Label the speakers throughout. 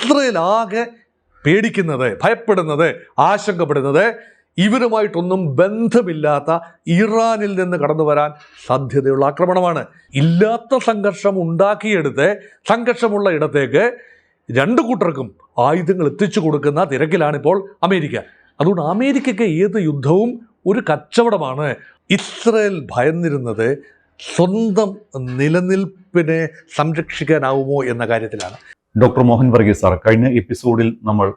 Speaker 1: Israel ആകെ പേടിക്കുന്നത്, ഭയപ്പെടുന്നത്, ആശങ്കപ്പെടുന്നത് ഇവരുമായിട്ടൊന്നും ബന്ധമില്ലാത്ത ഇറാനിൽ നിന്ന് കടന്നു വരാൻ സാധ്യതയുള്ള ആക്രമണമാണ്. ഇല്ലാത്ത സംഘർഷം ഉണ്ടാക്കിയെടുത്ത് സംഘർഷമുള്ള ഇടത്തേക്ക് രണ്ടു കൂട്ടർക്കും ആയുധങ്ങൾ എത്തിച്ചു കൊടുക്കുന്ന തിരക്കിലാണിപ്പോൾ അമേരിക്ക. അതുകൊണ്ട് അമേരിക്കയ്ക്ക് ഏത് യുദ്ധവും ഒരു കച്ചവടമാണ്. ഇസ്രയേൽ ഭയന്നിരുന്നത് സ്വന്തം നിലനിൽപ്പിനെ സംരക്ഷിക്കാനാവുമോ എന്ന കാര്യത്തിലാണ്.
Speaker 2: ഡോക്ടർ മോഹൻ വർഗീസ് സാർ, കഴിഞ്ഞ എപ്പിസോഡിൽ നമ്മൾ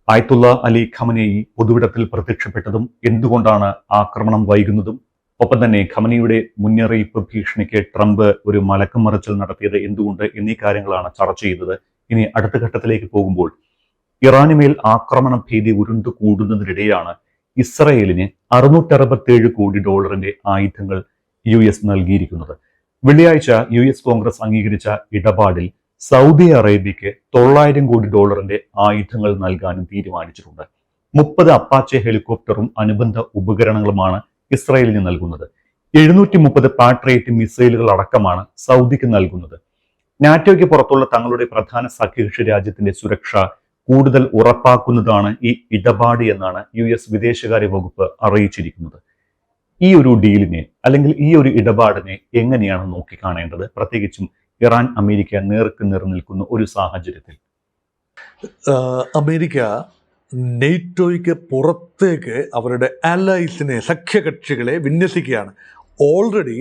Speaker 2: ആയത്തുള്ള അലി ഖമനേയി പൊതുവിടത്തിൽ പ്രത്യക്ഷപ്പെട്ടതും എന്തുകൊണ്ടാണ് ആക്രമണം വൈകുന്നതും ഒപ്പം തന്നെ ഖമനയുടെ മുന്നറിയിപ്പ് ഭീഷണിക്ക് ട്രംപ് ഒരു മലക്കം മറിച്ചൽ നടത്തിയത് എന്തുകൊണ്ട് എന്നീ കാര്യങ്ങളാണ് ചർച്ച ചെയ്തത്. ഇനി അടുത്ത ഘട്ടത്തിലേക്ക് പോകുമ്പോൾ ഇറാനുമേൽ ആക്രമണ ഭീതി ഉരുണ്ടു കൂടുന്നതിനിടെയാണ് ഇസ്രയേലിന് $667 കോടി ആയുധങ്ങൾ US നൽകിയിരിക്കുന്നത്. വെള്ളിയാഴ്ച US കോൺഗ്രസ് അംഗീകരിച്ച ഇടപാടിൽ സൗദി അറേബ്യയ്ക്ക് $900 കോടി ആയുധങ്ങൾ നൽകാനും തീരുമാനിച്ചിട്ടുണ്ട്. 30 അപ്പാച്ചെ ഹെലികോപ്റ്ററും അനുബന്ധ ഉപകരണങ്ങളുമാണ് ഇസ്രയേലിന് നൽകുന്നത്. 730 പാട്രിയറ്റ് മിസൈലുകൾ അടക്കമാണ് സൗദിക്ക് നൽകുന്നത്. നാറ്റോയ്ക്ക് പുറത്തുള്ള തങ്ങളുടെ പ്രധാന സഖ്യകക്ഷി രാജ്യത്തിന്റെ സുരക്ഷ കൂടുതൽ ഉറപ്പാക്കുന്നതാണ് ഈ ഇടപാട് എന്നാണ് US വിദേശകാര്യ വകുപ്പ് അറിയിച്ചിരിക്കുന്നത്. ഈ ഒരു ഡീലിനെ അല്ലെങ്കിൽ ഈ ഒരു ഇടപാടിനെ എങ്ങനെയാണ് നോക്കിക്കാണേണ്ടത്, പ്രത്യേകിച്ചും ഇറാൻ അമേരിക്ക നേർക്ക് നേർ നിൽക്കുന്ന ഒരു സാഹചര്യത്തിൽ?
Speaker 1: അമേരിക്ക നെയ്റ്റോയ്ക്ക് പുറത്തേക്ക് അവരുടെ അലൈസിനെ, സഖ്യകക്ഷികളെ വിന്യസിക്കുകയാണ്. ഓൾറെഡി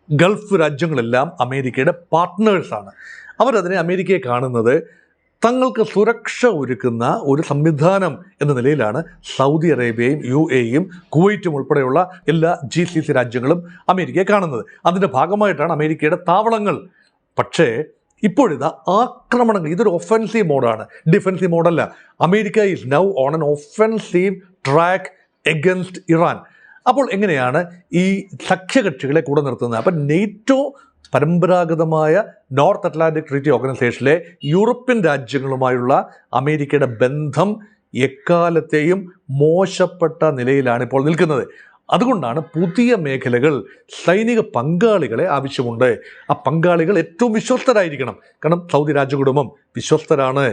Speaker 1: ഗൾഫ് രാജ്യങ്ങളെല്ലാം അമേരിക്കയുടെ പാർട്ട്നേഴ്സാണ്. അവരതിനെ അമേരിക്കയെ കാണുന്നത് തങ്ങൾക്ക് സുരക്ഷ ഒരുക്കുന്ന ഒരു സംവിധാനം എന്ന നിലയിലാണ് സൗദി അറേബ്യയും UAEയും കുവൈറ്റും ഉൾപ്പെടെയുള്ള എല്ലാ GCC രാജ്യങ്ങളും അമേരിക്കയെ കാണുന്നത്. അതിൻ്റെ ഭാഗമായിട്ടാണ് അമേരിക്കയുടെ താവളങ്ങൾ. പക്ഷേ ഇപ്പോഴിതാ ആക്രമണങ്ങൾ, ഇതൊരു ഒഫൻസീവ് മോഡാണ്, ഡിഫെൻസീവ് മോഡല്ല. America is now on an offensive track against Iran. അപ്പോൾ എങ്ങനെയാണ് ഈ സഖ്യകക്ഷികളെ കൂടെ നിർത്തുന്നത്? അപ്പം നെയ്റ്റോ പരമ്പരാഗതമായ നോർത്ത് അറ്റ്ലാന്റിക് ട്രീറ്റി ഓർഗനൈസേഷനിലെ യൂറോപ്യൻ രാജ്യങ്ങളുമായുള്ള അമേരിക്കയുടെ ബന്ധം എക്കാലത്തെയും മോശപ്പെട്ട നിലയിലാണ് ഇപ്പോൾ നിൽക്കുന്നത്. അതുകൊണ്ടാണ് പുതിയ മേഖലകൾ, സൈനിക പങ്കാളികളെ ആവശ്യമുണ്ട്. ആ പങ്കാളികൾ ഏറ്റവും വിശ്വസ്തരായിരിക്കണം. കാരണം സൗദി രാജകുടുംബം വിശ്വസ്തരാണ്.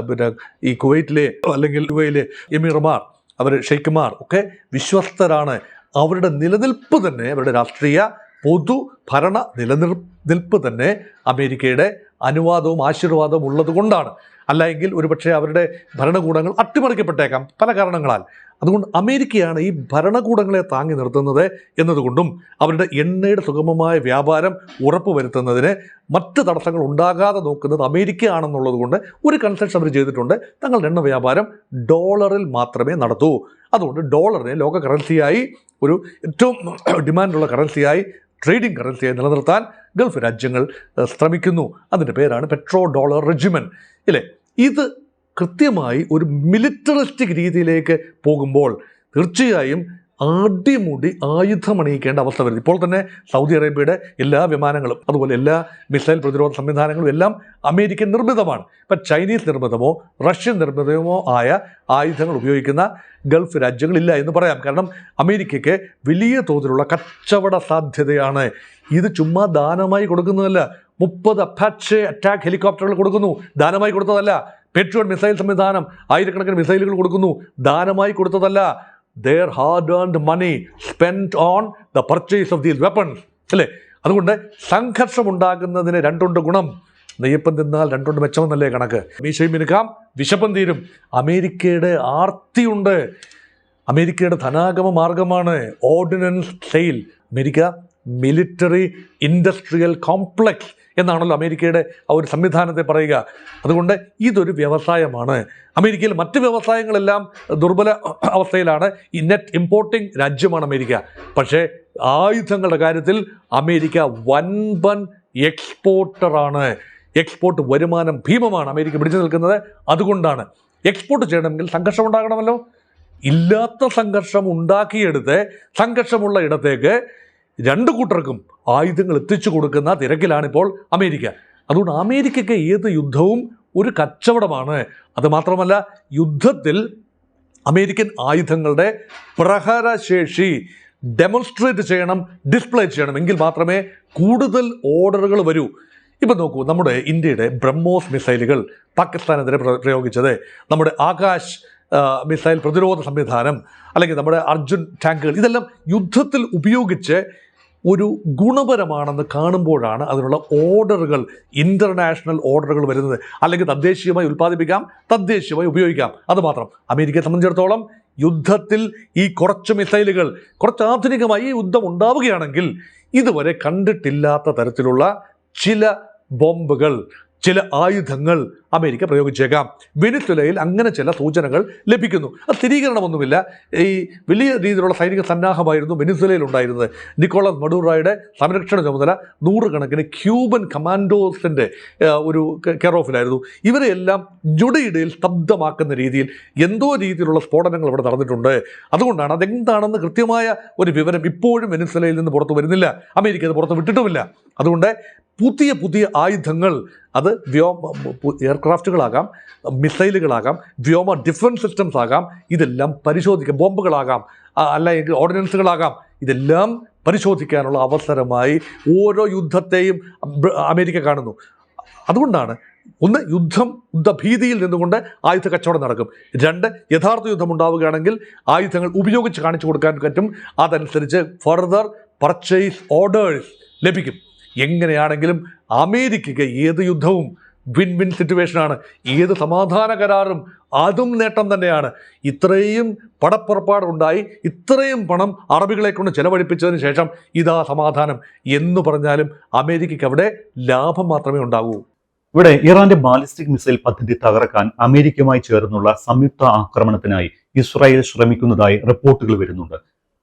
Speaker 1: പിന്നെ ഈ കുവൈറ്റിലെ അല്ലെങ്കിൽ UAEയിലെ എമീർമാർ, അവർ ഷെയ്ഖ്മാർ ഒക്കെ വിശ്വസ്തരാണ്. അവരുടെ നിലനിൽപ്പ് തന്നെ, അവരുടെ രാഷ്ട്രീയ പൊതു ഭരണ നിലനിൽപ്പ് തന്നെ അമേരിക്കയുടെ അനുവാദവും ആശീർവാദവും ഉള്ളത് കൊണ്ടാണ്. അല്ലെങ്കിൽ ഒരുപക്ഷെ അവരുടെ ഭരണകൂടങ്ങൾ അട്ടിമറിക്കപ്പെട്ടേക്കാം പല കാരണങ്ങളാൽ. അതുകൊണ്ട് അമേരിക്കയാണ് ഈ ഭരണകൂടങ്ങളെ താങ്ങി നിർത്തുന്നത് എന്നതുകൊണ്ടും അവരുടെ എണ്ണയുടെ സുഗമമായ വ്യാപാരം ഉറപ്പുവരുത്തുന്നതിന് മറ്റ് തടസ്സങ്ങൾ ഉണ്ടാകാതെ നോക്കുന്നത് അമേരിക്ക ആണെന്നുള്ളത് കൊണ്ട് ഒരു കൺസെഷൻ അവർ ചെയ്തിട്ടുണ്ട്. തങ്ങളുടെ എണ്ണ വ്യാപാരം ഡോളറിൽ മാത്രമേ നടത്തൂ. അതുകൊണ്ട് ഡോളറിനെ ലോക കറൻസിയായി, ഒരു ഏറ്റവും ഡിമാൻഡുള്ള കറൻസിയായി, ട്രേഡിംഗ് കറൻസിയായി നിലനിർത്താൻ ഗൾഫ് രാജ്യങ്ങൾ ശ്രമിക്കുന്നു. അതിൻ്റെ പേരാണ് പെട്രോ ഡോളർ റെജിമൻ ഇല്ലേ. ഇത് കൃത്യമായി ഒരു മിലിറ്ററിസ്റ്റിക് രീതിയിലേക്ക് പോകുമ്പോൾ തീർച്ചയായും അടിമുടി ആയുധമണിയിക്കേണ്ട അവസ്ഥ വരുന്നത്. ഇപ്പോൾ തന്നെ സൗദി അറേബ്യയുടെ എല്ലാ വിമാനങ്ങളും അതുപോലെ എല്ലാ മിസൈൽ പ്രതിരോധ സംവിധാനങ്ങളും എല്ലാം അമേരിക്കൻ നിർമ്മിതമാണ്. ഇപ്പം ചൈനീസ് നിർമ്മിതമോ റഷ്യൻ നിർമ്മിതമോ ആയ ആയുധങ്ങൾ ഉപയോഗിക്കുന്ന ഗൾഫ് രാജ്യങ്ങളില്ല എന്ന് പറയാം. കാരണം അമേരിക്കയ്ക്ക് വലിയ തോതിലുള്ള കച്ചവട സാധ്യതയാണ്. ഇത് ചുമ്മാ ദാനമായി കൊടുക്കുന്നതല്ല. 30 അപ്പാച്ചെ അറ്റാക്ക് ഹെലികോപ്റ്ററുകൾ കൊടുക്കുന്നു, ദാനമായി കൊടുത്തതല്ല. പേട്രിയോട്ട് മിസൈൽ സംവിധാനം, ആയിരക്കണക്കിന് മിസൈലുകൾ കൊടുക്കുന്നു, ദാനമായി കൊടുത്തതല്ല. Their hard-earned money spent on the purchase of these weapons അല്ലേ. അതുകൊണ്ട് സംഘർഷം ഉണ്ടാകുന്നതിന് രണ്ടുണ്ട് ഗുണം. നെയ്യപ്പം തിന്നാൽ രണ്ടുണ്ട് മെച്ചമെന്നല്ലേ കണക്ക്. മീശയും മിനുക്കാം, വിശപ്പം തീരും. അമേരിക്കയുടെ ആർത്തിയുണ്ട്. അമേരിക്കയുടെ ധനാഗമ മാർഗമാണ് ordinance sale. America military industrial complex എന്നാണല്ലോ അമേരിക്കയുടെ ആ ഒരു സംവിധാനത്തെ പറയുക. അതുകൊണ്ട് ഇതൊരു വ്യവസായമാണ്. അമേരിക്കയിൽ മറ്റ് വ്യവസായങ്ങളെല്ലാം ദുർബല അവസ്ഥയിലാണ്. ഈ നെറ്റ് ഇമ്പോർട്ടിംഗ് രാജ്യമാണ് അമേരിക്ക. പക്ഷേ ആയുധങ്ങളുടെ കാര്യത്തിൽ അമേരിക്ക വൻപൻ എക്സ്പോർട്ടറാണ്. എക്സ്പോർട്ട് വരുമാനം ഭീമമാണ് അമേരിക്ക പിടിച്ചു നിൽക്കുന്നത്. അതുകൊണ്ടാണ് എക്സ്പോർട്ട് ചെയ്യണമെങ്കിൽ സംഘർഷം ഉണ്ടാകണമല്ലോ. ഇല്ലാത്ത സംഘർഷം ഉണ്ടാക്കിയെടുത്ത് സംഘർഷമുള്ള ഇടത്തേക്ക് രണ്ടു കൂട്ടർക്കും ആയുധങ്ങൾ എത്തിച്ചു കൊടുക്കുന്ന തിരക്കിലാണിപ്പോൾ അമേരിക്ക. അതുകൊണ്ട് അമേരിക്കയ്ക്ക് ഏത് യുദ്ധവും ഒരു കച്ചവടമാണ്. അതുമാത്രമല്ല, യുദ്ധത്തിൽ അമേരിക്കൻ ആയുധങ്ങളുടെ പ്രഹരശേഷി ഡെമോൺസ്ട്രേറ്റ് ചെയ്യണം, ഡിസ്പ്ലേ ചെയ്യണം. എങ്കിൽ മാത്രമേ കൂടുതൽ ഓർഡറുകൾ വരൂ. ഇപ്പം നോക്കൂ, നമ്മുടെ ഇന്ത്യയുടെ ബ്രഹ്മോസ് മിസൈലുകൾ പാകിസ്ഥാനെതിരെ പ്രയോഗിച്ചത്, നമ്മുടെ ആകാശ് മിസൈൽ പ്രതിരോധ സംവിധാനം, അല്ലെങ്കിൽ നമ്മുടെ അർജുൻ ടാങ്കുകൾ, ഇതെല്ലാം യുദ്ധത്തിൽ ഉപയോഗിച്ച് ഒരു ഗുണപരമാണെന്ന് കാണുമ്പോഴാണ് അതിനുള്ള ഓർഡറുകൾ, ഇൻ്റർനാഷണൽ ഓർഡറുകൾ വരുന്നത്. അല്ലെങ്കിൽ തദ്ദേശീയമായി ഉൽപ്പാദിപ്പിക്കാം, തദ്ദേശീയമായി ഉപയോഗിക്കാം, അതുമാത്രം. അമേരിക്കയെ സംബന്ധിച്ചിടത്തോളം യുദ്ധത്തിൽ ഈ കുറച്ച് മിസൈലുകൾ, കുറച്ച് ആധുനികമായി ഈ യുദ്ധം ഉണ്ടാവുകയാണെങ്കിൽ ഇതുവരെ കണ്ടിട്ടില്ലാത്ത തരത്തിലുള്ള ചില ബോംബുകൾ, ചില ആയുധങ്ങൾ അമേരിക്ക പ്രയോഗിച്ചേക്കാം. വെനിസ്വേലയിൽ അങ്ങനെ ചില സൂചനകൾ ലഭിക്കുന്നു. അത് സ്ഥിരീകരണമൊന്നുമില്ല. ഈ വലിയ രീതിയിലുള്ള സൈനിക സന്നാഹമായിരുന്നു വെനിസ്വേലയിൽ ഉണ്ടായിരുന്നത്. നിക്കോളാസ് മഡൂറോയുടെ സംരക്ഷണ ചുമതല നൂറുകണക്കിന് ക്യൂബൻ കമാൻഡോസിൻ്റെ ഒരു കെയർ ഓഫിലായിരുന്നു. ഇവരെയെല്ലാം ഞൊടിയിടയിൽ സ്തബ്ധമാക്കുന്ന രീതിയിൽ എന്തോ രീതിയിലുള്ള സ്ഫോടനങ്ങൾ ഇവിടെ നടന്നിട്ടുണ്ട്. അതുകൊണ്ടാണ് അതെന്താണെന്ന് കൃത്യമായ ഒരു വിവരം ഇപ്പോഴും വെനിസ്വേലയിൽ നിന്ന് പുറത്തു വരുന്നില്ല. അമേരിക്ക അത് പുറത്ത് വിട്ടിട്ടുമില്ല. അതുകൊണ്ട് പുതിയ പുതിയ ആയുധങ്ങൾ, അത് എയർക്രാഫ്റ്റുകളാകാം, മിസൈലുകളാകാം, വ്യോമ ഡിഫൻസ് സിസ്റ്റംസ് ആകാം, ഇതെല്ലാം പരിശോധിക്കാം. ബോംബുകളാകാം, അല്ലെങ്കിൽ ഓർഡിനൻസുകളാകാം, ഇതെല്ലാം പരിശോധിക്കാനുള്ള അവസരമായി ഓരോ യുദ്ധത്തെയും അമേരിക്ക കാണുന്നു. അതുകൊണ്ടാണ് ഒന്ന്, യുദ്ധഭീതിയിൽ നിന്നുകൊണ്ട് ആയുധ കച്ചവടം നടക്കും. രണ്ട്, യഥാർത്ഥ യുദ്ധം ഉണ്ടാവുകയാണെങ്കിൽ ആയുധങ്ങൾ ഉപയോഗിച്ച് കാണിച്ചു കൊടുക്കാൻ പറ്റും. അതനുസരിച്ച് ഫർദർ പർച്ചേസ് ഓർഡേഴ്സ് ലഭിക്കും. എങ്ങനെയാണെങ്കിലും അമേരിക്കയ്ക്ക് ഏത് യുദ്ധവും വിൻ വിൻ സിറ്റുവേഷനാണ്. ഏത് സമാധാന കരാറും അതും നേട്ടം തന്നെയാണ്. ഇത്രയും പടപ്പുറപ്പാടുണ്ടായി, ഇത്രയും പണം അറബികളെ കൊണ്ട് ചെലവഴിപ്പിച്ചതിന് ശേഷം ഇതാ സമാധാനം എന്ന് പറഞ്ഞാലും അമേരിക്കയ്ക്ക് അവിടെ ലാഭം മാത്രമേ ഉണ്ടാകൂ.
Speaker 2: ഇവിടെ ഇറാന്റെ ബാലിസ്റ്റിക് മിസൈൽ പദ്ധതി തകർക്കാൻ അമേരിക്കയുമായി ചേർന്നുള്ള സംയുക്ത ആക്രമണത്തിനായി ഇസ്രായേൽ ശ്രമിക്കുന്നതായി റിപ്പോർട്ടുകൾ വരുന്നുണ്ട്.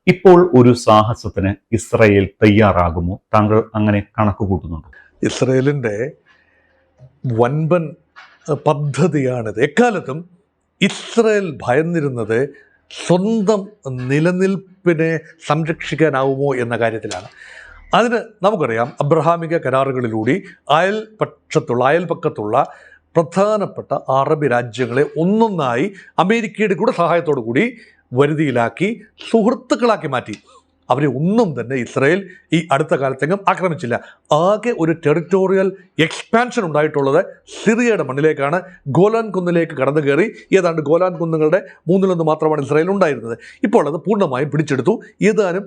Speaker 2: ഇപ്പോൾ ഒരു സാഹസത്തിന് ഇസ്രായേൽ തയ്യാറാകുമോ? താങ്കൾ അങ്ങനെ കണക്ക് കൂട്ടുന്നുണ്ടോ?
Speaker 1: ഇസ്രായേലിൻ്റെ വൻപൻ പദ്ധതിയാണിത്. എക്കാലത്തും ഇസ്രായേൽ ഭയന്നിരുന്നത് സ്വന്തം നിലനിൽപ്പിനെ സംരക്ഷിക്കാനാവുമോ എന്ന കാര്യത്തിലാണ്. അതിന് നമുക്കറിയാം, അബ്രഹാമിക കരാറുകളിലൂടെ അയൽപക്കത്തുള്ള പ്രധാനപ്പെട്ട അറബ് രാജ്യങ്ങളെ ഒന്നൊന്നായി അമേരിക്കയുടെ കൂടെ സഹായത്തോടു കൂടി വരുതിയിലാക്കി, സുഹൃത്തുക്കളാക്കി മാറ്റി. അവരെ ഒന്നും തന്നെ ഇസ്രായേൽ ഈ അടുത്ത കാലത്തെങ്ങും ആക്രമിച്ചില്ല. ആകെ ഒരു ടെറിട്ടോറിയൽ എക്സ്പാൻഷൻ ഉണ്ടായിട്ടുള്ളത് സിറിയയുടെ മണ്ണിലേക്കാണ്. ഗോലാൻ കുന്നിലേക്ക് കടന്നു കയറി ഏതാണ്ട് ഗോലാൻ കുന്നുകളുടെ 1/3 മാത്രമാണ് ഇസ്രായേൽ ഉണ്ടായിരുന്നത്. ഇപ്പോൾ അത് പൂർണ്ണമായും പിടിച്ചെടുത്തു. ഏതാനും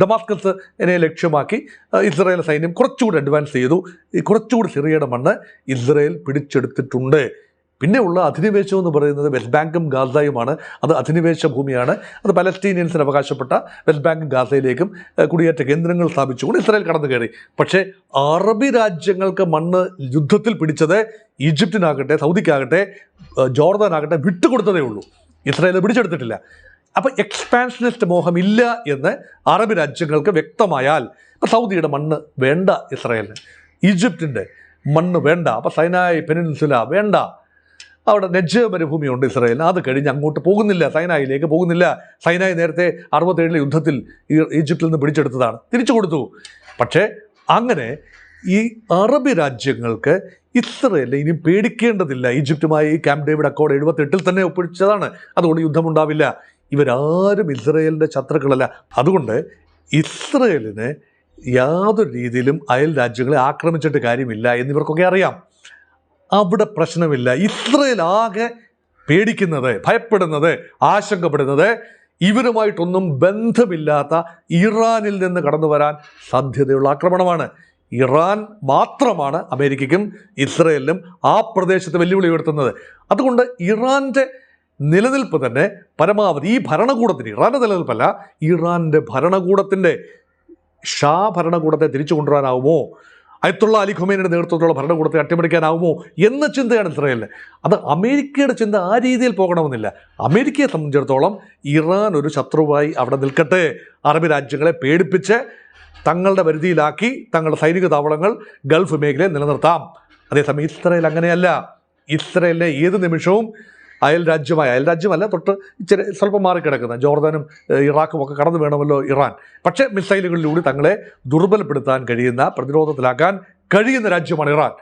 Speaker 1: ഡമാസ്കസിനെ ലക്ഷ്യമാക്കി ഇസ്രായേൽ സൈന്യം കുറച്ചുകൂടി അഡ്വാൻസ് ചെയ്തു. കുറച്ചുകൂടി സിറിയയുടെ മണ്ണ് ഇസ്രായേൽ പിടിച്ചെടുത്തിട്ടുണ്ട്. പിന്നെയുള്ള അധിനിവേശം എന്ന് പറയുന്നത് വെസ്റ്റ് ബാങ്കും ഗാസയുമാണ്. അത് അധിനിവേശ ഭൂമിയാണ്. അത് പലസ്തീനിയൻസിന് അവകാശപ്പെട്ട വെസ്റ്റ് ബാങ്കും ഗാസയിലേക്കും കുടിയേറ്റ കേന്ദ്രങ്ങൾ സ്ഥാപിച്ചുകൊണ്ട് ഇസ്രായേൽ കടന്നു കയറി. പക്ഷേ അറബി രാജ്യങ്ങൾക്ക് മണ്ണ് യുദ്ധത്തിൽ പിടിച്ചത് ഈജിപ്തിനാകട്ടെ, സൗദിക്കാകട്ടെ, ജോർദാനാകട്ടെ വിട്ടുകൊടുത്തതേ ഉള്ളൂ. ഇസ്രായേൽ പിടിച്ചെടുത്തിട്ടില്ല. അപ്പോൾ എക്സ്പാൻഷനിസ്റ്റ് മോഹമില്ല എന്ന് അറബ് രാജ്യങ്ങൾക്ക് വ്യക്തമായാൽ, ഇപ്പോൾ സൗദിയുടെ മണ്ണ് വേണ്ട ഇസ്രായേലിന്, ഈജിപ്തിൻ്റെ മണ്ണ് വേണ്ട, അപ്പോൾ സൈനായ് പെനിൻസുല വേണ്ട, അവിടെ നെജ് മരുഭൂമിയുണ്ട് ഇസ്രായേലിന്, അത് കഴിഞ്ഞ് അങ്ങോട്ട് പോകുന്നില്ല, സൈനായിലേക്ക് പോകുന്നില്ല. സൈനായി നേരത്തെ 67 യുദ്ധത്തിൽ ഈജിപ്തിൽ നിന്ന് പിടിച്ചെടുത്തതാണ്, തിരിച്ചു കൊടുത്തു. പക്ഷേ അങ്ങനെ ഈ അറബ് രാജ്യങ്ങൾക്ക് ഇസ്രായേലിനെ ഇനി പേടിക്കേണ്ടതില്ല. ഈജിപ്തുമായി ക്യാമ്പ് ഡേവിഡ് അക്കോർഡ് 78 തന്നെ ഒപ്പിച്ചതാണ്. അതുകൊണ്ട് യുദ്ധമുണ്ടാവില്ല. ഇവരാരും ഇസ്രായേലിൻ്റെ ശത്രുക്കളല്ല. അതുകൊണ്ട് ഇസ്രായേലിന് യാതൊരു രീതിയിലും അയൽ രാജ്യങ്ങളെ ആക്രമിച്ചിട്ട് കാര്യമില്ല എന്നിവർക്കൊക്കെ അറിയാം. അവിടെ പ്രശ്നമില്ല. ഇസ്രായേൽ ആകെ പേടിക്കുന്നത്, ഭയപ്പെടുന്നത്, ആശങ്കപ്പെടുന്നത് ഇവരുമായിട്ടൊന്നും ബന്ധമില്ലാത്ത ഇറാനിൽ നിന്ന് കടന്നു വരാൻ സാധ്യതയുള്ള ആക്രമണമാണ്. ഇറാൻ മാത്രമാണ് അമേരിക്കയ്ക്കും ഇസ്രായേലിനും ആ പ്രദേശത്ത് വെല്ലുവിളി ഉയർത്തുന്നത്. അതുകൊണ്ട് ഇറാൻ്റെ നിലനിൽപ്പ് തന്നെ പരമാവധി ഈ ഭരണകൂടത്തിന്, ഇറാൻ്റെ നിലനിൽപ്പല്ല, ഇറാൻ്റെ ഭരണകൂടത്തിൻ്റെ ഭരണകൂടത്തെ തിരിച്ചു കൊണ്ടുവരാനാവുമോ, അയത്തുള്ള അലി ഖൊമേനിയുടെ നേതൃത്വത്തിലുള്ള ഭരണകൂടത്തെ അട്ടിമറിക്കാനാവുമോ എന്ന ചിന്തയാണ് ഇസ്രായേലിന്. അത് അമേരിക്കയുടെ ചിന്ത ആ രീതിയിൽ പോകണമെന്നില്ല. അമേരിക്കയെ സംബന്ധിച്ചിടത്തോളം ഇറാൻ ഒരു ശത്രുവായി അവിടെ നിൽക്കട്ടെ, അറബ് രാജ്യങ്ങളെ പേടിപ്പിച്ച് തങ്ങളുടെ വരുതിയിലാക്കി തങ്ങളുടെ സൈനിക താവളങ്ങൾ ഗൾഫ് മേഖലയിൽ നിലനിർത്താം. അതേസമയം ഇസ്രായേൽ അങ്ങനെയല്ല. ഇസ്രായേലിനെ ഏത് നിമിഷവും അയൽ രാജ്യമല്ല, തൊട്ട് സ്വല്പം മാറിക്കിടക്കുന്ന ജോർദാനും ഇറാഖും ഒക്കെ കടന്നു വേണമല്ലോ ഇറാൻ. പക്ഷേ മിസൈലുകളിലൂടെ തങ്ങളെ ദുർബലപ്പെടുത്താൻ കഴിയുന്ന, പ്രതിരോധത്തിലാക്കാൻ കഴിയുന്ന രാജ്യമാണ് ഇറാൻ.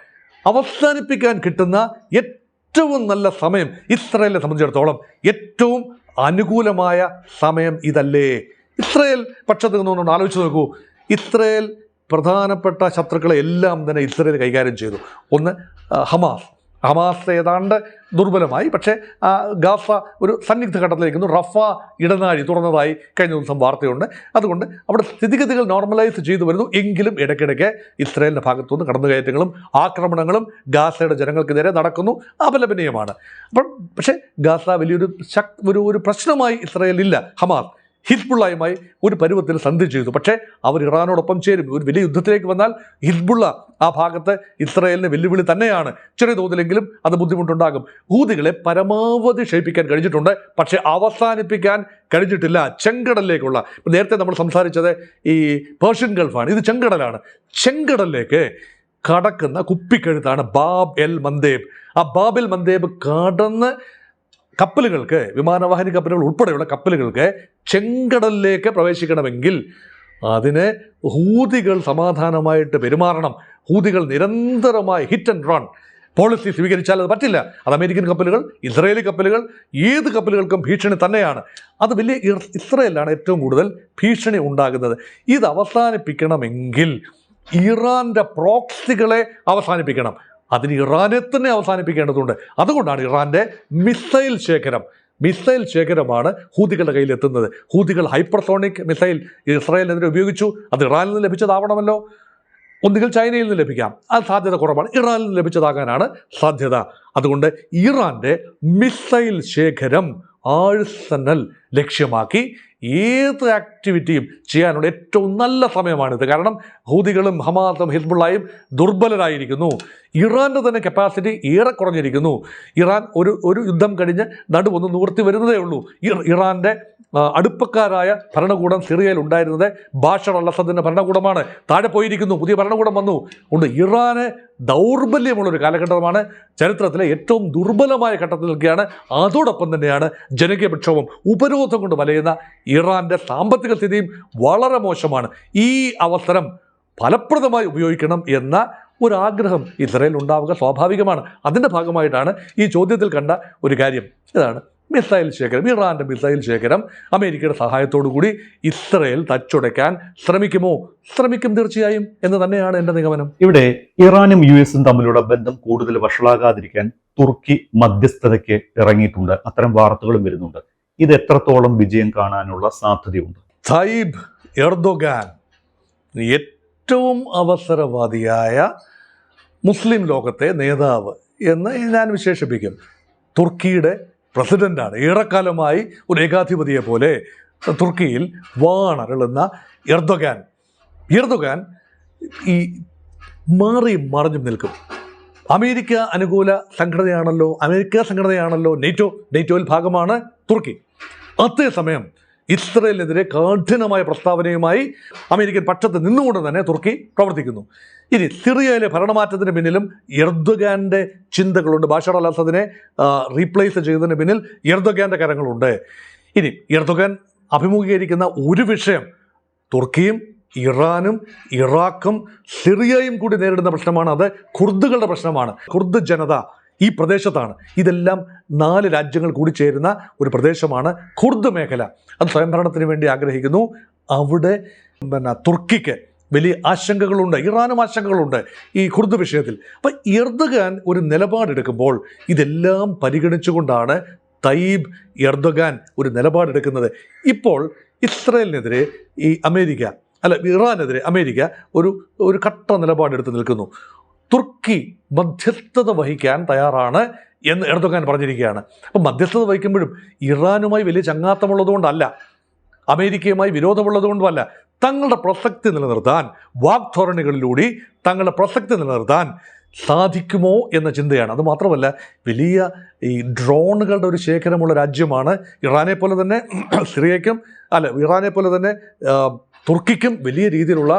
Speaker 1: അവസാനിപ്പിക്കാൻ കിട്ടുന്ന ഏറ്റവും നല്ല സമയം ഇസ്രായേലിനെ സംബന്ധിച്ചിടത്തോളം ഏറ്റവും അനുകൂലമായ സമയം ഇതല്ലേ? ഇസ്രായേൽ പക്ഷത്ത് നിന്നുകൊണ്ട് ആലോചിച്ച് നോക്കൂ. ഇസ്രായേൽ പ്രധാനപ്പെട്ട ശത്രുക്കളെ എല്ലാം തന്നെ ഇസ്രയേൽ കൈകാര്യം ചെയ്തു. ഒന്ന് ഹമാസ് ഏതാണ്ട് ദുർബലമായി, പക്ഷേ ഗാസ ഒരു സന്നിഗ്ധ ഘട്ടത്തിലിരിക്കുന്നു. റഫ ഇടനാഴി തുറന്നതായി കഴിഞ്ഞ ദിവസം വാർത്തയുണ്ട്. അതുകൊണ്ട് അവിടെ സ്ഥിതിഗതികൾ നോർമലൈസ് ചെയ്തു വരുന്നു. എങ്കിലും ഇടയ്ക്കിടയ്ക്ക് ഇസ്രായേലിൻ്റെ ഭാഗത്തുനിന്ന് കടന്നുകയറ്റങ്ങളും ആക്രമണങ്ങളും ഗാസയുടെ ജനങ്ങൾക്ക് നേരെ നടക്കുന്നു. അപലപനീയമാണ്. പക്ഷേ ഗാസ വലിയൊരു ഒരു പ്രശ്നമായി ഇസ്രായേലില്ല. ഹമാസ് ഹിസ്ബുള്ളയുമായി ഒരു പരുവത്തിൽ സന്ധി ചെയ്തു. പക്ഷേ അവർ ഇറാനോടൊപ്പം ചേരും. ഒരു വലിയ യുദ്ധത്തിലേക്ക് വന്നാൽ ഹിസ്ബുള്ള ആ ഭാഗത്ത് ഇസ്രായേലിന് വെല്ലുവിളി തന്നെയാണ്. ചെറിയ തോതിലെങ്കിലും അത് ബുദ്ധിമുട്ടുണ്ടാകും. ഹൂതികളെ പരമാവധി ക്ഷയിപ്പിക്കാൻ കഴിഞ്ഞിട്ടുണ്ട്, പക്ഷേ അവസാനിപ്പിക്കാൻ കഴിഞ്ഞിട്ടില്ല. ചെങ്കടലിലേക്കുള്ള, നേരത്തെ നമ്മൾ സംസാരിച്ചത് ഈ പേർഷ്യൻ ഗൾഫാണ്, ഇത് ചെങ്കടലാണ്. ചെങ്കടലിലേക്ക് കടക്കുന്ന കുപ്പിക്കഴുത്താണ് ബാബ് എൽ മന്ദേബ്. ആ ബാബ് എൽ മന്ദേബ് കടന്ന് കപ്പലുകൾക്ക്, വിമാനവാഹിനി കപ്പലുകൾ ഉൾപ്പെടെയുള്ള കപ്പലുകൾക്ക് ചെങ്കടലിലേക്ക് പ്രവേശിക്കണമെങ്കിൽ അതിന് ഹൂതികൾ സമാധാനമായിട്ട് പെരുമാറണം. ഹൂതികൾ നിരന്തരമായി ഹിറ്റ് ആൻഡ് റൺ പോളിസി സ്വീകരിച്ചാൽ അത് പറ്റില്ല. അത് അമേരിക്കൻ കപ്പലുകൾ, ഇസ്രായേലി കപ്പലുകൾ, ഏത് കപ്പലുകൾക്കും ഭീഷണി തന്നെയാണ്. അത് വലിയ ഇസ്രായേലിലാണ് ഏറ്റവും കൂടുതൽ ഭീഷണി ഉണ്ടാകുന്നത്. ഇത് അവസാനിപ്പിക്കണമെങ്കിൽ ഇറാൻ്റെ പ്രോക്സികളെ അവസാനിപ്പിക്കണം. അതിന് ഇറാനെ തന്നെ അവസാനിപ്പിക്കേണ്ടതുണ്ട്. അതുകൊണ്ടാണ് ഇറാൻ്റെ മിസൈൽ ശേഖരമാണ് ഹൂതികളുടെ കയ്യിലെത്തുന്നത്. ഹൂതികൾ ഹൈപ്പർസോണിക് മിസൈൽ ഇസ്രായേലിനെതിരെ ഉപയോഗിച്ചു. അത് ഇറാനിൽ നിന്ന് ലഭിച്ചതാവണമല്ലോ. ഒന്നുകിൽ ചൈനയിൽ നിന്ന് ലഭിക്കാം, അത് സാധ്യത കുറവാണ്. ഇറാനിൽ നിന്ന് ലഭിച്ചതാകാനാണ് സാധ്യത. അതുകൊണ്ട് ഇറാൻ്റെ മിസൈൽ ശേഖരം ആഴ്സനൽ ലക്ഷ്യമാക്കി ഏത് ആക്ടിവിറ്റിയും ചെയ്യാനുള്ള ഏറ്റവും നല്ല സമയമാണിത്. കാരണം ഹൂതികളും ഹമാസും ഹിസ്ബുള്ളയും ദുർബലരായിരിക്കുന്നു. ഇറാൻ്റെ തന്നെ കപ്പാസിറ്റി ഏറെ കുറഞ്ഞിരിക്കുന്നു. ഇറാൻ ഒരു യുദ്ധം കഴിഞ്ഞ് നടുവൊന്ന് നിവർത്തി വരുന്നതേ ഉള്ളൂ. ഇറാൻ്റെ അടുപ്പക്കാരായ ഭരണകൂടം സിറിയയിൽ ഉണ്ടായിരുന്നത് ബാഷർ അൽ അസദിൻ്റെ ഭരണകൂടമാണ്. താഴെ പോയിരിക്കുന്നു, പുതിയ ഭരണകൂടം വന്നു. അതുകൊണ്ട് ഇറാന് ദൗർബല്യമുള്ളൊരു കാലഘട്ടമാണ്. ചരിത്രത്തിലെ ഏറ്റവും ദുർബലമായ ഘട്ടത്തിൽ നിൽക്കുകയാണ്. അതോടൊപ്പം തന്നെയാണ് ജനകീയ പ്രക്ഷോഭം, ഉപരോധം കൊണ്ട് വലയുന്ന ഇറാൻ്റെ സാമ്പത്തിക സ്ഥിതിയും വളരെ മോശമാണ്. ഈ അവസരം ഫലപ്രദമായി ഉപയോഗിക്കണം എന്ന ഒരാഗ്രഹം ഇസ്രായേൽ ഉണ്ടാവുക സ്വാഭാവികമാണ്. അതിൻ്റെ ഭാഗമായിട്ടാണ് ഈ ചോദ്യത്തിൽ കണ്ട ഒരു കാര്യം. ഇതാണ് മിസൈൽ ശേഖരം. ഇറാൻ്റെ മിസൈൽ ശേഖരം അമേരിക്കയുടെ സഹായത്തോടു കൂടി ഇസ്രായേൽ തച്ചുടയ്ക്കാൻ ശ്രമിക്കും തീർച്ചയായും എന്ന് തന്നെയാണ് എൻ്റെ നിഗമനം.
Speaker 2: ഇവിടെ ഇറാനും US തമ്മിലുള്ള ബന്ധം കൂടുതൽ വഷളാകാതിരിക്കാൻ തുർക്കി മധ്യസ്ഥതയ്ക്ക് ഇറങ്ങിയിട്ടുണ്ട്. അത്തരം വാർത്തകളും വരുന്നുണ്ട്. ഇത് എത്രത്തോളം വിജയം കാണാനുള്ള സാധ്യതയുണ്ട്?
Speaker 1: തയ്യിബ് എർദോഗാൻ ഏറ്റവും അവസരവാദിയായ മുസ്ലിം ലോകത്തെ നേതാവ് എന്ന് ഞാൻ വിശേഷിപ്പിക്കും. തുർക്കിയുടെ പ്രസിഡൻ്റാണ്. ഏറെക്കാലമായി ഒരു ഏകാധിപതിയെ പോലെ തുർക്കിയിൽ വാണരുളുന്ന എർദോഗാൻ ഈ മാറി മറിഞ്ഞും നിൽക്കും. അമേരിക്ക അനുകൂല സംഘടനയാണല്ലോ നെയ്റ്റോയിൽ ഭാഗമാണ് തുർക്കി. അതേസമയം ഇസ്രായേലിനെതിരെ കഠിനമായ പ്രസ്താവനയുമായി അമേരിക്കൻ പക്ഷത്ത് നിന്നുകൊണ്ട് തന്നെ തുർക്കി പ്രവർത്തിക്കുന്നു. ഇനി സിറിയയിലെ ഭരണമാറ്റത്തിന് പിന്നിലും എർദോഗാൻ്റെ ചിന്തകളുണ്ട്. ബാഷർ അൽ അസദിനെ റീപ്ലേസ് ചെയ്തതിന് പിന്നിൽ എർദോഗാൻ്റെ കരങ്ങളുണ്ട്. ഇനി എർദോഗാൻ അഭിമുഖീകരിക്കുന്ന ഒരു വിഷയം തുർക്കിയും ഇറാനും ഇറാഖും സിറിയയും കൂടി നേരിടുന്ന പ്രശ്നമാണ്. അത് കുർദുകളുടെ പ്രശ്നമാണ്. കുർദ് ജനത ഈ പ്രദേശത്താണ്. ഇതെല്ലാം 4 രാജ്യങ്ങൾ കൂടി ചേരുന്ന ഒരു പ്രദേശമാണ് കുർദ് മേഖല. അത് സ്വയംഭരണത്തിന് വേണ്ടി ആഗ്രഹിക്കുന്നു. അവിടെ തുർക്കിക്ക് വലിയ ആശങ്കകളുണ്ട്, ഇറാനും ആശങ്കകളുണ്ട് ഈ കുർദ് വിഷയത്തിൽ. അപ്പം എർദോഗാൻ ഒരു നിലപാടെടുക്കുമ്പോൾ ഇതെല്ലാം പരിഗണിച്ചുകൊണ്ടാണ് തയ്യിബ് എർദോഗാൻ ഒരു നിലപാടെടുക്കുന്നത്. ഇപ്പോൾ ഇസ്രായേലിനെതിരെ ഇറാനെതിരെ അമേരിക്ക ഒരു കട്ട നിലപാടെടുത്ത് നിൽക്കുന്നു. തുർക്കി മധ്യസ്ഥത വഹിക്കാൻ തയ്യാറാണ് എന്ന് എർദോഗാൻ പറഞ്ഞിരിക്കുകയാണ്. അപ്പം മധ്യസ്ഥത വഹിക്കുമ്പോഴും ഇറാനുമായി വലിയ ചങ്ങാത്തമുള്ളതുകൊണ്ടല്ല, അമേരിക്കയുമായി വിരോധമുള്ളതുകൊണ്ടുമല്ല, തങ്ങളുടെ പ്രസക്തി നിലനിർത്താൻ വാഗ്ധോരണികളിലൂടെ തങ്ങളുടെ പ്രസക്തി നിലനിർത്താൻ സാധിക്കുമോ എന്ന ചിന്തയാണ്. അതുമാത്രമല്ല, വലിയ ഈ ഡ്രോണുകളുടെ ഒരു ശേഖരമുള്ള രാജ്യമാണ്. ഇറാനെ പോലെ തന്നെ തുർക്കിക്കും വലിയ രീതിയിലുള്ള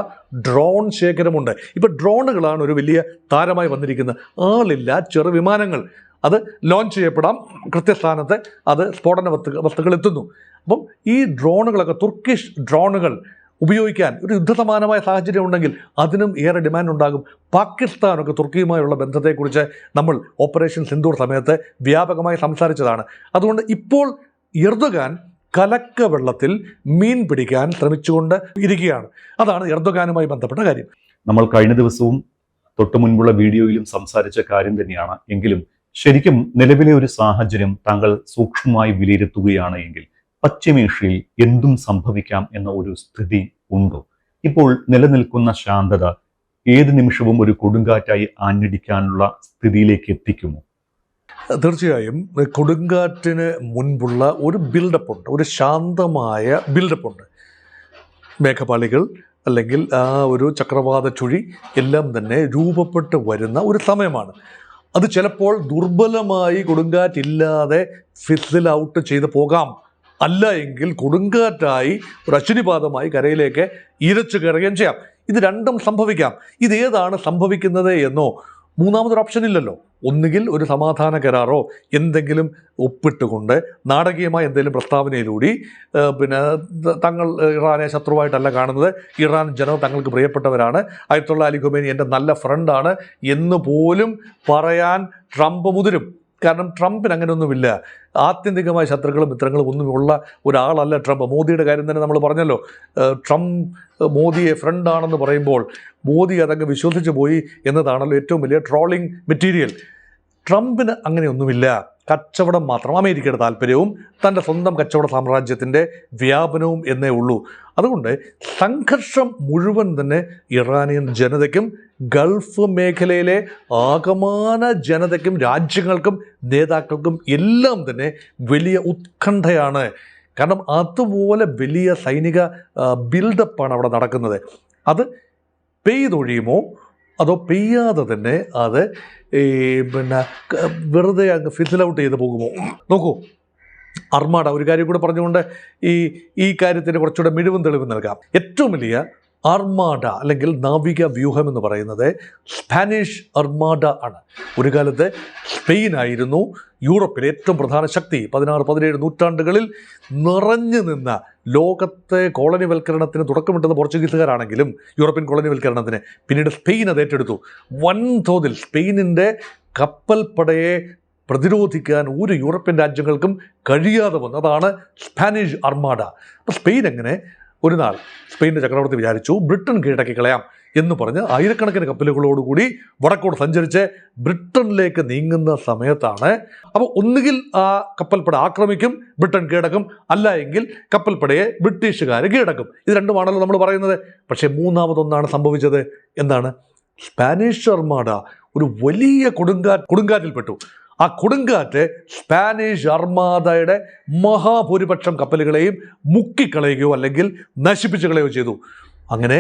Speaker 1: ഡ്രോൺ ശേഖരമുണ്ട്. ഇപ്പോൾ ഡ്രോണുകളാണ് ഒരു വലിയ താരമായി വന്നിരിക്കുന്നത്. ആളില്ല, ചെറു വിമാനങ്ങൾ, അത് ലോഞ്ച് ചെയ്യപ്പെടാം, കൃത്യസ്ഥാനത്ത് അത് സ്ഫോടന വസ്തുക്കൾ എത്തുന്നു. അപ്പം ഈ ഡ്രോണുകളൊക്കെ, തുർക്കിഷ് ഡ്രോണുകൾ ഉപയോഗിക്കാൻ ഒരു യുദ്ധസമാനമായ സാഹചര്യം ഉണ്ടെങ്കിൽ അതിനും ഏറെ ഡിമാൻഡ് ഉണ്ടാകും. പാകിസ്ഥാനൊക്കെ തുർക്കിയുമായുള്ള ബന്ധത്തെക്കുറിച്ച് നമ്മൾ ഓപ്പറേഷൻ സിന്ദൂർ സമയത്ത് വ്യാപകമായി സംസാരിച്ചതാണ്. അതുകൊണ്ട് ഇപ്പോൾ എർദോഗാൻ കലക്ക വെള്ളത്തിൽ മീൻ പിടിക്കാൻ ശ്രമിച്ചുകൊണ്ട് ഇരിക്കുകയാണ്. അതാണ് എർദോഗാനുമായി ബന്ധപ്പെട്ട കാര്യം.
Speaker 2: നമ്മൾ കഴിഞ്ഞ ദിവസവും തൊട്ടു മുൻപുള്ള വീഡിയോയിലും സംസാരിച്ച കാര്യം തന്നെയാണ്. എങ്കിലും ശരിക്കും നിലവിലെ ഒരു സാഹചര്യം താങ്കൾ സൂക്ഷ്മമായി വിലയിരുത്തുകയാണ് എങ്കിൽ പശ്ചിമേഷ്യയിൽ എന്തും സംഭവിക്കാം എന്ന ഒരു സ്ഥിതി ഉണ്ടോ? ഇപ്പോൾ നിലനിൽക്കുന്ന ശാന്തത ഏത് നിമിഷവും ഒരു കൊടുങ്കാറ്റായി ആഞ്ഞടിക്കാനുള്ള സ്ഥിതിയിലേക്ക് എത്തിക്കുമോ?
Speaker 1: തീർച്ചയായും കൊടുങ്കാറ്റിന് മുൻപുള്ള ഒരു ബിൽഡപ്പ് ഉണ്ട്, ഒരു ശാന്തമായ ബിൽഡപ്പ് ഉണ്ട്. മേഘപാളികൾ അല്ലെങ്കിൽ ആ ഒരു ചക്രവാത ചുഴി എല്ലാം തന്നെ രൂപപ്പെട്ട് വരുന്ന ഒരു സമയമാണ്. അത് ചിലപ്പോൾ ദുർബലമായി കൊടുങ്കാറ്റില്ലാതെ ഫിസിൽ ഔട്ട് ചെയ്ത് പോകാം. അല്ല എങ്കിൽ കൊടുങ്കാറ്റായി ഒരു അശ്വിനിപാതമായി കരയിലേക്ക് ഇരച്ചു കയറുകയും ചെയ്യാം. ഇത് രണ്ടും സംഭവിക്കാം. ഇതേതാണ് സംഭവിക്കുന്നത് എന്നോ മൂന്നാമതൊരു ഓപ്ഷൻ ഇല്ലല്ലോ. ഒന്നുകിൽ ഒരു സമാധാന കരാറോ എന്തെങ്കിലും ഒപ്പിട്ടുകൊണ്ട് നാടകീയമായ എന്തെങ്കിലും പ്രസ്താവനയിലൂടെ തങ്ങൾ ഇറാനെ ശത്രുവായിട്ടല്ല കാണുന്നത്, ഇറാൻ ജനത തങ്ങൾക്ക് പ്രിയപ്പെട്ടവരാണ്, അയത്തുള്ള അലി ഖൊമേനി എൻ്റെ നല്ല ഫ്രണ്ടാണ് എന്ന് പോലും പറയാൻ ട്രംപ് മുതിരും. കാരണം ട്രംപിന് അങ്ങനെയൊന്നുമില്ല. ആത്യന്തികമായ ശത്രുക്കളും മിത്രങ്ങളും ഒന്നുമുള്ള ഒരാളല്ല ട്രംപ്. മോദിയുടെ കാര്യം തന്നെ നമ്മൾ പറഞ്ഞല്ലോ. ട്രംപ് മോദിയെ ഫ്രണ്ടാണെന്ന് പറയുമ്പോൾ മോദി അതങ്ങ് വിശ്വസിച്ച് പോയി എന്നതാണല്ലോ ഏറ്റവും വലിയ ട്രോളിംഗ് മെറ്റീരിയൽ. ട്രംപിന് അങ്ങനെയൊന്നുമില്ല. കച്ചവടം മാത്രം, അമേരിക്കയുടെ താല്പര്യവും തൻ്റെ സ്വന്തം കച്ചവട സാമ്രാജ്യത്തിൻ്റെ വ്യാപനവും എന്നേ ഉള്ളൂ. അതുകൊണ്ട് സംഘർഷം മുഴുവൻ തന്നെ ഇറാനിയൻ ജനതയ്ക്കും ഗൾഫ് മേഖലയിലെ ആകമാന ജനതയ്ക്കും രാജ്യങ്ങൾക്കും നേതാക്കൾക്കും എല്ലാം തന്നെ വലിയ ഉത്കണ്ഠയാണ്. കാരണം അതുപോലെ വലിയ സൈനിക ബിൽഡപ്പാണ് അവിടെ നടക്കുന്നത്. അത് പെയ്തൊഴിയുമോ അതോ പെയ്യാതെ തന്നെ അത് വെറുതെ അങ്ങ് ഫിസിൽ ഔട്ട് ചെയ്ത് പോകുമോ? നോക്കൂ, അർമാഡ ഒരു കാര്യം കൂടെ പറഞ്ഞുകൊണ്ട് ഈ കാര്യത്തിന് കുറച്ചുകൂടെ മിഴിവും തെളിവും നൽകാം. ഏറ്റവും വലിയ അർമാഡ അല്ലെങ്കിൽ നാവിക വ്യൂഹം എന്ന് പറയുന്നത് സ്പാനിഷ് അർമാഡ ആണ്. ഒരു കാലത്ത് സ്പെയിനായിരുന്നു യൂറോപ്പിലെ ഏറ്റവും പ്രധാന ശക്തി. 16-17 നൂറ്റാണ്ടുകളിൽ നിറഞ്ഞു നിന്ന ലോകത്തെ കോളനിവൽക്കരണത്തിന് തുടക്കമിട്ടത് പോർച്ചുഗീസുകാരാണെങ്കിലും യൂറോപ്യൻ കോളനിവൽക്കരണത്തിന് പിന്നീട് സ്പെയിൻ അത് ഏറ്റെടുത്തു. വൻതോതിൽ സ്പെയിനിൻ്റെ കപ്പൽ പടയെ പ്രതിരോധിക്കാൻ ഒരു യൂറോപ്യൻ രാജ്യങ്ങൾക്കും കഴിയാതെ വന്നു. അതാണ് സ്പാനിഷ് അർമാഡ. അപ്പോൾ സ്പെയിൻ എങ്ങനെ ഒരു നാൾ സ്പെയിൻ്റെ ചക്രവർത്തി വിചാരിച്ചു ബ്രിട്ടൻ കീഴടക്കി കളയാം എന്ന് പറഞ്ഞ് ആയിരക്കണക്കിന് കപ്പലുകളോടുകൂടി വടക്കോട് സഞ്ചരിച്ച് ബ്രിട്ടനിലേക്ക് നീങ്ങുന്ന സമയത്താണ്. അപ്പോൾ ഒന്നുകിൽ ആ കപ്പൽപ്പട ആക്രമിക്കും, ബ്രിട്ടൻ കീഴടക്കും, അല്ല എങ്കിൽ കപ്പൽപ്പടയെ ബ്രിട്ടീഷുകാർ കീഴടക്കും. ഇത് രണ്ടുമാണല്ലോ നമ്മൾ പറയുന്നത്. പക്ഷേ മൂന്നാമതൊന്നാണ് സംഭവിച്ചത്. എന്താണ്? സ്പാനിഷ് അർമാഡ ഒരു വലിയ കൊടുങ്കാറ്റിൽപ്പെട്ടു. ആ കൊടുങ്കാറ്റ് സ്പാനിഷ് അർമാദയുടെ മഹാഭൂരിപക്ഷം കപ്പലുകളെയും മുക്കിക്കളയുകയോ അല്ലെങ്കിൽ നശിപ്പിച്ചു കളയുകയോ ചെയ്തു. അങ്ങനെ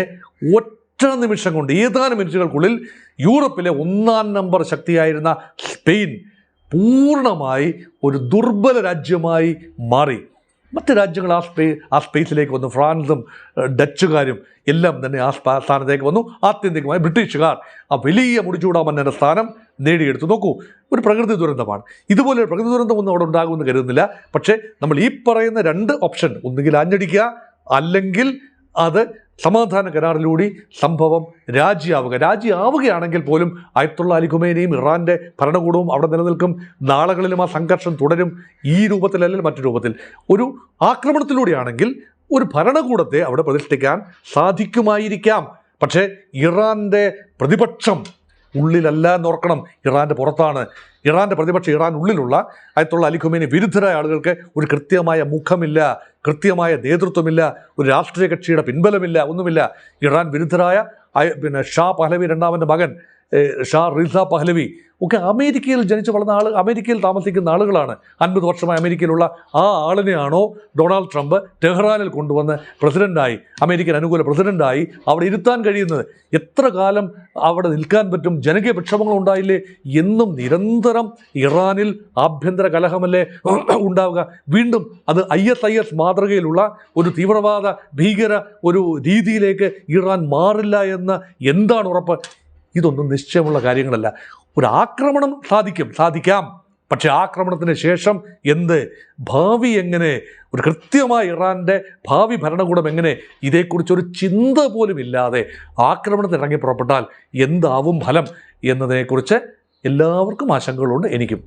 Speaker 1: ഒറ്റ നിമിഷം കൊണ്ട് ഏതാനും മിനിറ്റുകൾക്കുള്ളിൽ യൂറോപ്പിലെ 1-ാം നമ്പർ ശക്തിയായിരുന്ന സ്പെയിൻ പൂർണ്ണമായി ഒരു ദുർബല രാജ്യമായി മാറി. മറ്റ് രാജ്യങ്ങൾ ആ സ്പേസിലേക്ക് വന്നു. ഫ്രാൻസും ഡച്ചുകാരും എല്ലാം തന്നെ ആ സ്ഥാനത്തേക്ക് വന്നു. ആത്യന്തികമായി ബ്രിട്ടീഷുകാർ ആ വലിയ മുടിച്ചൂടാമന്നൻ്റെ സ്ഥാനം നേടിയെടുത്തു. നോക്കൂ, ഒരു പ്രകൃതി ദുരന്തമാണ്. ഇതുപോലെ ഒരു പ്രകൃതി ദുരന്തമൊന്നും അവിടെ ഉണ്ടാകുമെന്ന് കരുതുന്നില്ല. പക്ഷേ നമ്മൾ ഈ പറയുന്ന രണ്ട് ഓപ്ഷൻ, ഒന്നുകിൽ ആഞ്ഞടിക്കുക അല്ലെങ്കിൽ അത് സമാധാന കരാറിലൂടെ സംഭവം രാജിയാവുകയാണെങ്കിൽ പോലും അയത്തുള്ള അലി ഖൊമേനിയും ഇറാൻ്റെ ഭരണകൂടവും അവിടെ നിലനിൽക്കും. നാളുകളിലും ആ സംഘർഷം തുടരും. ഈ രൂപത്തിലല്ലെങ്കിൽ മറ്റു രൂപത്തിൽ ഒരു ആക്രമണത്തിലൂടെയാണെങ്കിൽ ഒരു ഭരണകൂടത്തെ അവിടെ പ്രതിഷ്ഠിക്കാൻ സാധിക്കുമായിരിക്കാം. പക്ഷേ ഇറാൻ്റെ പ്രതിപക്ഷം ഉള്ളിലല്ല എന്നോർക്കണം, ഇറാൻ്റെ പുറത്താണ്. ഇറാൻ്റെ പ്രതിപക്ഷം ഇറാൻ ഉള്ളിലുള്ള അയത്തുള്ള അലി ഖൊമേനി വിരുദ്ധരായ ആളുകൾക്ക് ഒരു കൃത്യമായ മുഖമില്ല, കൃത്യമായ നേതൃത്വമില്ല, ഒരു രാഷ്ട്രീയ കക്ഷിയുടെ പിൻബലമില്ല, ഒന്നുമില്ല. ഇറാൻ വിരുദ്ധരായ ഷാ പഹ്ലവി രണ്ടാമൻ്റെ മകൻ ഷാ റിസ പഹ്ലവി ഒക്കെ അമേരിക്കയിൽ ജനിച്ചു വളർന്ന അമേരിക്കയിൽ താമസിക്കുന്ന ആളുകളാണ്. 50 വർഷമായി അമേരിക്കയിലുള്ള ആ ആളിനെയാണോ ഡൊണാൾഡ് ട്രംപ് ടെഹ്റാനിൽ കൊണ്ടുവന്ന് പ്രസിഡൻ്റായി, അമേരിക്കൻ അനുകൂല പ്രസിഡൻ്റായി അവിടെ ഇരുത്താൻ കഴിയുന്നത്? എത്ര കാലം അവിടെ നിൽക്കാൻ പറ്റും? ജനകീയ പ്രക്ഷോഭങ്ങൾ ഉണ്ടായില്ലേ? എന്നും നിരന്തരം ഇറാനിൽ ആഭ്യന്തര കലഹമല്ലേ ഉണ്ടാവുക? വീണ്ടും അത് ISIS മാതൃകയിലുള്ള ഒരു തീവ്രവാദ ഭീകര ഒരു രീതിയിലേക്ക് ഇറാൻ മാറില്ല എന്ന് എന്താണ് ഉറപ്പ്? ഇതൊന്നും നിശ്ചയമുള്ള കാര്യങ്ങളല്ല. ഒരു ആക്രമണം സാധിക്കാം. പക്ഷേ ആക്രമണത്തിന് ശേഷം എന്ത്? ഭാവി എങ്ങനെ? ഒരു കൃത്യമായ ഇറാൻ്റെ ഭാവി ഭരണകൂടം എങ്ങനെ? ഇതേക്കുറിച്ചൊരു ചിന്ത പോലും ഇല്ലാതെ ആക്രമണത്തിന് ഇറങ്ങി പുറപ്പെട്ടാൽ എന്താവും ഫലം എന്നതിനെക്കുറിച്ച് എല്ലാവർക്കും ആശങ്കകളുണ്ട്, എനിക്കും.